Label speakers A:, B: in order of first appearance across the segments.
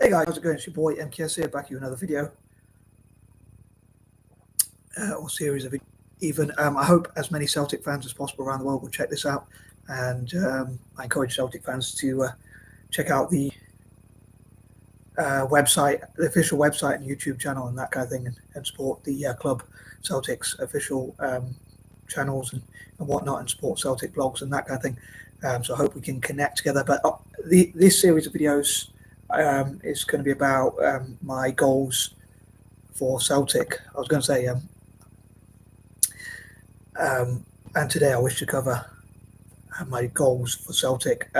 A: Hey guys, how's it going? It's your boy M.K.S here, back with another video or series of videos. Even I hope as many Celtic fans as possible around the world will check this out, and I encourage Celtic fans to check out the website, the official website and YouTube channel and that kind of thing, and support the club Celtic's official channels and whatnot, and support Celtic blogs and that kind of thing. So I hope we can connect together. But this series of videos is going to be about my goals for Celtic. I was going to say, and today I wish to cover my goals for Celtic.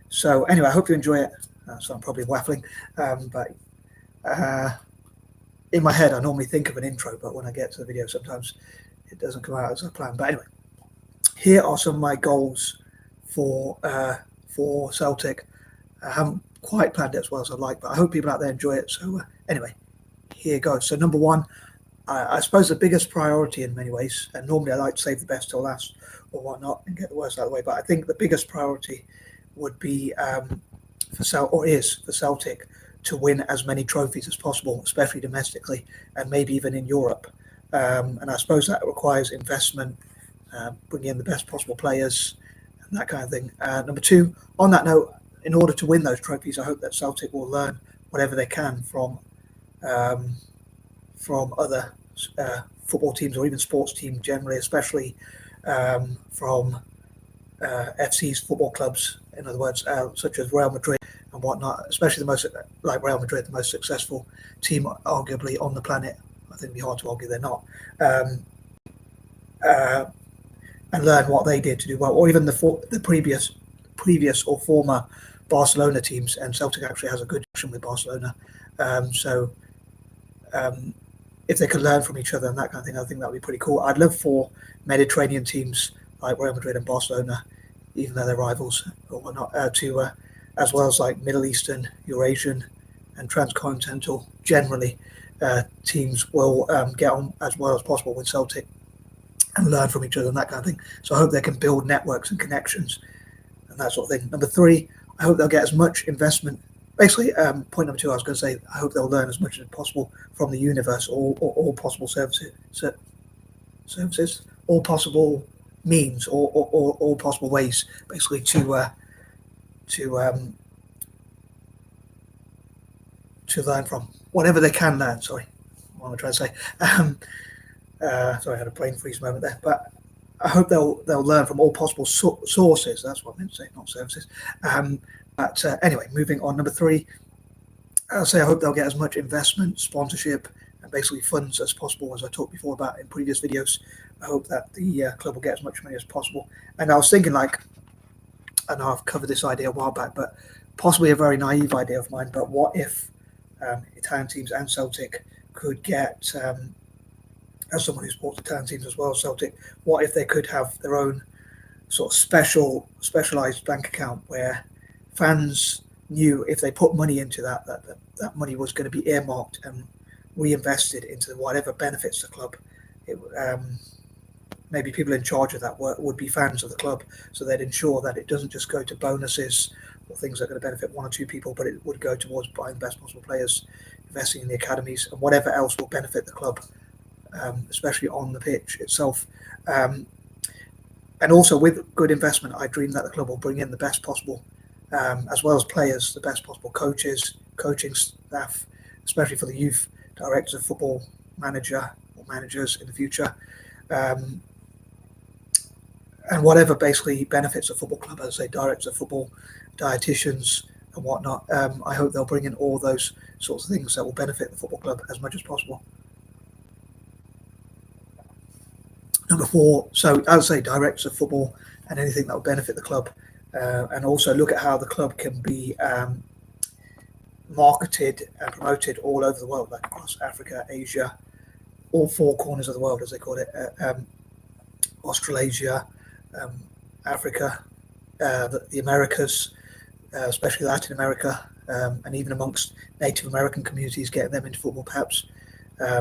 A: So anyway, I hope you enjoy it. So I'm probably waffling, but in my head I normally think of an intro, but when I get to the video, sometimes it doesn't come out as I plan. But anyway, here are some of my goals for Celtic. I haven't quite planned it as well as I'd like, but I hope people out there enjoy it. So anyway, here goes. So number one, I suppose the biggest priority in many ways, and normally I like to save the best till last or whatnot and get the worst out of the way, but I think the biggest priority would be for Celtic to win as many trophies as possible, especially domestically and maybe even in Europe. And I suppose that requires investment, bringing in the best possible players and that kind of thing. Number two, on that note, in order to win those trophies, I hope that Celtic will learn whatever they can from other football teams or even sports teams generally, especially from FC's football clubs, in other words, such as Real Madrid and whatnot, especially like Real Madrid, the most successful team arguably on the planet. I think it'd be hard to argue they're not. And learn what they did to do well, or even the previous or former Barcelona teams. And Celtic actually has a good connection with Barcelona. So if they could learn from each other and that kind of thing, I think that would be pretty cool. I'd love for Mediterranean teams like Real Madrid and Barcelona, even though they're rivals or whatnot, to as well as like Middle Eastern, Eurasian, and transcontinental generally teams will get on as well as possible with Celtic and learn from each other and that kind of thing. So I hope they can build networks and connections and that sort of thing. Number three, I hope they'll get as much investment. Basically, point number two, I was going to say, I hope they'll learn as much as possible from the universe, all possible services, all possible means, or all possible ways, basically to learn from whatever they can learn. Sorry, what am I trying to say? Sorry, I had a brain freeze moment there. But I hope they'll learn from all possible sources. That's what I meant to say, not services. But anyway, moving on. Number three, I'll say I hope they'll get as much investment, sponsorship, and basically funds as possible, as I talked before about in previous videos. I hope that the club will get as much money as possible. And I was thinking, like, I know I've covered this idea a while back, but possibly a very naive idea of mine, but what if Italian teams and Celtic could get, as someone who supports Italian teams as well as Celtic, what if they could have their own sort of specialized bank account where fans knew if they put money into that money was going to be earmarked and reinvested into whatever benefits the club. Maybe people in charge of that would be fans of the club, so they'd ensure that it doesn't just go to bonuses or things that are going to benefit one or two people, but it would go towards buying the best possible players, investing in the academies, and whatever else will benefit the club, especially on the pitch itself. And also with good investment, I dream that the club will bring in the best possible, as well as players, the best possible coaches, coaching staff, especially for the youth, directors of football, managers in the future, and whatever basically benefits a football club, as I say, directors of football, dietitians and whatnot. I hope they'll bring in all those sorts of things that will benefit the football club as much as possible. Number four, so I would say directors of football and anything that will benefit the club, and also look at how the club can be marketed and promoted all over the world, like across Africa, Asia, all four corners of the world, as they call it, Australasia, Africa, the Americas, especially Latin America, and even amongst Native American communities, getting them into football perhaps.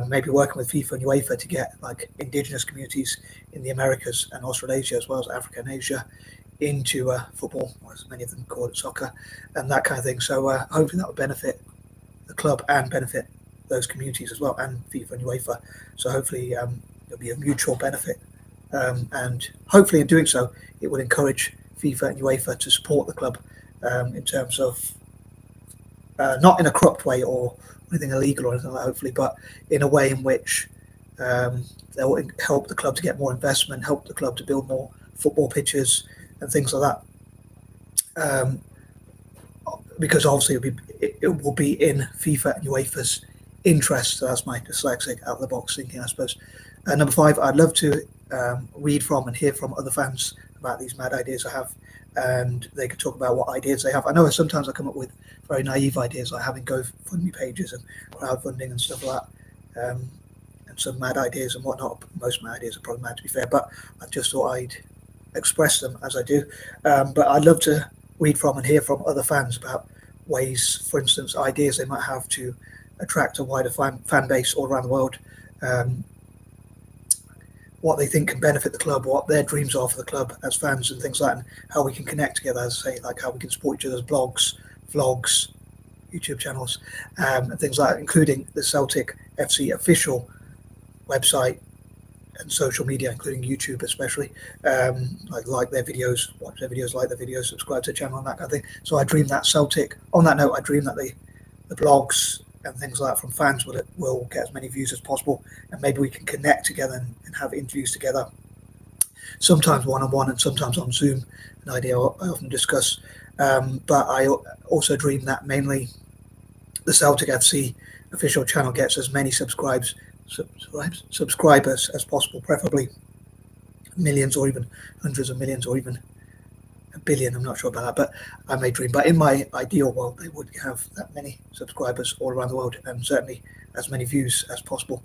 A: Maybe working with FIFA and UEFA to get like indigenous communities in the Americas and Australasia, as well as Africa and Asia, into football, or as many of them call it, soccer, and that kind of thing. So hopefully that will benefit the club and benefit those communities as well, and FIFA and UEFA. So hopefully there'll be a mutual benefit, and hopefully in doing so, it will encourage FIFA and UEFA to support the club in terms of not in a corrupt way or anything illegal or anything like that, hopefully, but in a way in which they'll help the club to get more investment, help the club to build more football pitches and things like that. Because obviously it will be in FIFA and UEFA's interest. So that's my dyslexic out of the box thinking, I suppose. Number 5, I'd love to read from and hear from other fans about these mad ideas I have, and they could talk about what ideas they have. I know sometimes I come up with very naive ideas, like having GoFundMe pages and crowdfunding and stuff like that, and some mad ideas and whatnot. Most of my ideas are probably mad, to be fair, but I just thought I'd express them as I do. But I'd love to read from and hear from other fans about ways, for instance, ideas they might have to attract a wider fan base all around the world, what they think can benefit the club, what their dreams are for the club as fans and things like that, and how we can connect together, as I say, like how we can support each other's blogs, vlogs, YouTube channels, and things like that, including the Celtic FC official website and social media, including YouTube especially, like their videos, watch their videos, like their videos, subscribe to the channel and that kind of thing. So I dream that Celtic, on that note, I dream that the blogs and things like that from fans will get as many views as possible, and maybe we can connect together and have interviews together, sometimes one-on-one and sometimes on Zoom, an idea I often discuss. But I also dream that mainly the Celtic FC official channel gets as many subscribers as possible, preferably millions or even hundreds of millions or even a billion. I'm not sure about that, but I may dream. But in my ideal world, they would have that many subscribers all around the world, and certainly as many views as possible,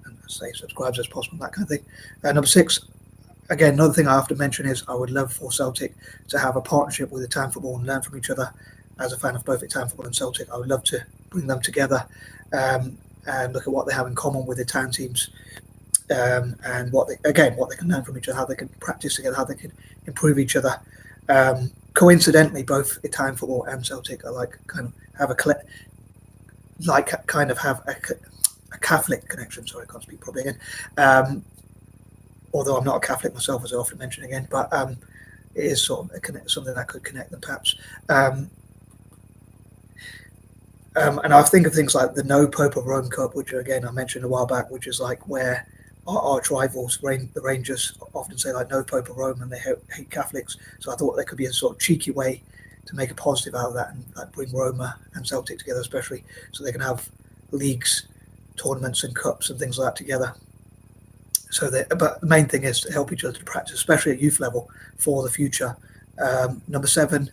A: and say subscribers as possible, that kind of thing. Number 6, again, another thing I have to mention is I would love for Celtic to have a partnership with Italian football and learn from each other. As a fan of both Italian football and Celtic, I would love to bring them together and look at what they have in common with Italian teams, and what they can learn from each other, how they can practice together, how they can improve each other. Coincidentally, both Italian football and Celtic are have a Catholic connection. Sorry, I can't speak properly again. Although I'm not a Catholic myself, as I often mention again, but it is sort of something that could connect them, perhaps. And I think of things like the No Pope of Rome Cup, which again I mentioned a while back, which is like where our arch rivals, the Rangers, often say like No Pope of Rome, and they hate Catholics. So I thought there could be a sort of cheeky way to make a positive out of that, and like bring Roma and Celtic together, especially so they can have leagues, tournaments, and cups and things like that together. So but the main thing is to help each other to practice, especially at youth level, for the future. Number 7.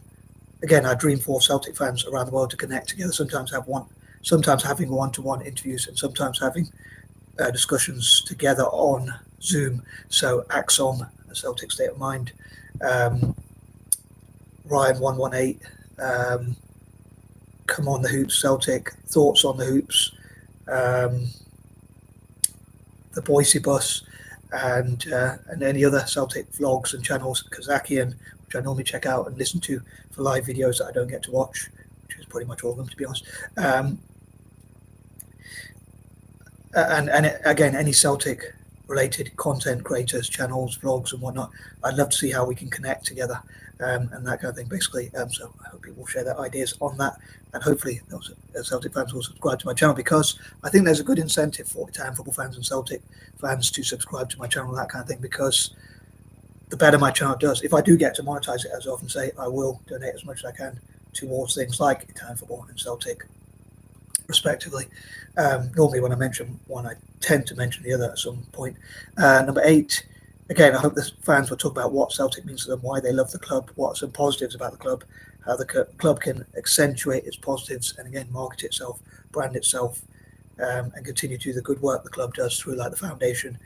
A: Again, I dream for Celtic fans around the world to connect together. Sometimes having one-to-one interviews, and sometimes having discussions together on Zoom. So Axom, a Celtic State of Mind, Ryan118, Come on the Hoops Celtic, Thoughts on the Hoops, the Boise Bus, and any other Celtic vlogs and channels, Kazakian, which I normally check out and listen to for live videos that I don't get to watch, which is pretty much all of them, to be honest. And again, any Celtic related content creators, channels, vlogs and whatnot, I'd love to see how we can connect together, and that kind of thing, basically. So I hope people will share their ideas on that, and hopefully those Celtic fans will subscribe to my channel, because I think there's a good incentive for Italian football fans and Celtic fans to subscribe to my channel, that kind of thing, because the better my channel does, if I do get to monetize it, as I often say, I will donate as much as I can towards things like Italian football and Celtic, respectively. Normally when I mention one, I tend to mention the other at some point. Number 8, again, I hope the fans will talk about what Celtic means to them, why they love the club, what are some positives about the club, how the club can accentuate its positives and again market itself, brand itself, and continue to do the good work the club does through like the foundation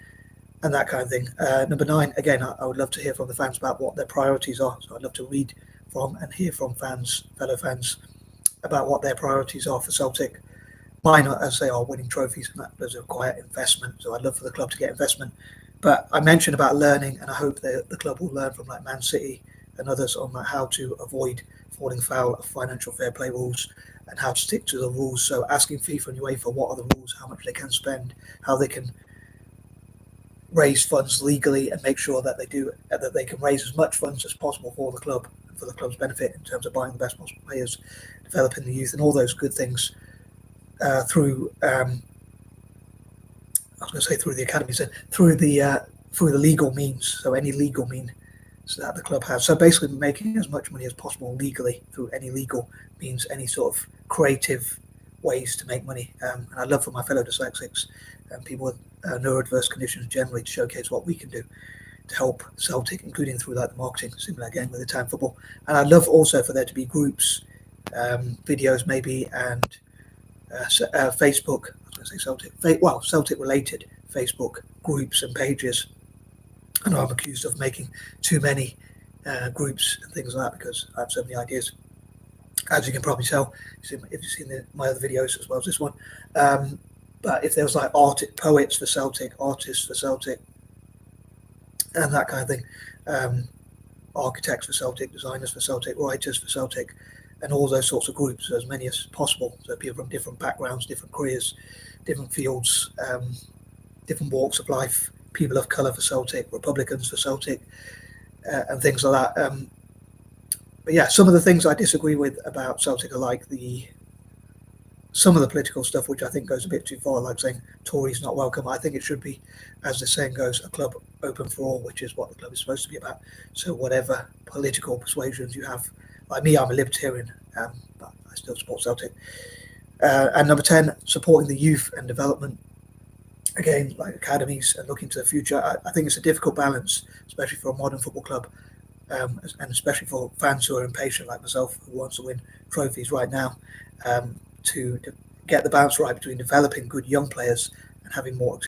A: and that kind of thing. Number 9, again, I would love to hear from the fans about what their priorities are. So I'd love to read from and hear from fellow fans, about what their priorities are for Celtic. Mine, as they are, winning trophies, and that does require investment. So I'd love for the club to get investment. But I mentioned about learning, and I hope that the club will learn from like Man City and others on how to avoid falling foul of financial fair play rules and how to stick to the rules. So asking FIFA and UEFA what are the rules, how much they can spend, how they can raise funds legally, and make sure that they can raise as much funds as possible for the club and for the club's benefit in terms of buying the best possible players, developing the youth, and all those good things through. I was going to say through the academies and through the legal means. So any legal means that the club has. So basically, making as much money as possible legally through any legal means, any sort of creative ways to make money. And I'd love for my fellow dyslexics and people with neuroadverse conditions generally to showcase what we can do to help Celtic, including through like the marketing, similar again with the town football. And I'd love also for there to be groups, videos maybe, and Facebook. I was going to say Celtic. Celtic related Facebook groups and pages. I know I'm accused of making too many groups and things like that because I have so many ideas. As you can probably tell, if you've seen my other videos as well as this one. But if there was like poets for Celtic, artists for Celtic, and that kind of thing, architects for Celtic, designers for Celtic, writers for Celtic, and all those sorts of groups, as many as possible. So people from different backgrounds, different careers, different fields, different walks of life, people of colour for Celtic, Republicans for Celtic, and things like that. But yeah, some of the things I disagree with about Celtic are like some of the political stuff, which I think goes a bit too far, like saying Tories not welcome. I think it should be, as the saying goes, a club open for all, which is what the club is supposed to be about. So whatever political persuasions you have, like me, I'm a libertarian, but I still support Celtic. And number 10, supporting the youth and development. Again, like academies and looking to the future. I think it's a difficult balance, especially for a modern football club, and especially for fans who are impatient like myself, who wants to win trophies right now, to get the balance right between developing good young players and having more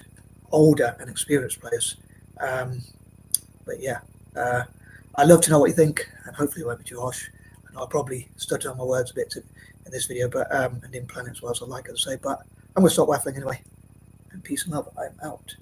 A: older and experienced players. But yeah, I'd love to know what you think, and hopefully it won't be too harsh. And I'll probably stutter on my words a bit in this video, but and didn't plan it as well as I'd like to say. But I'm going to stop waffling anyway. And peace and love. I'm out.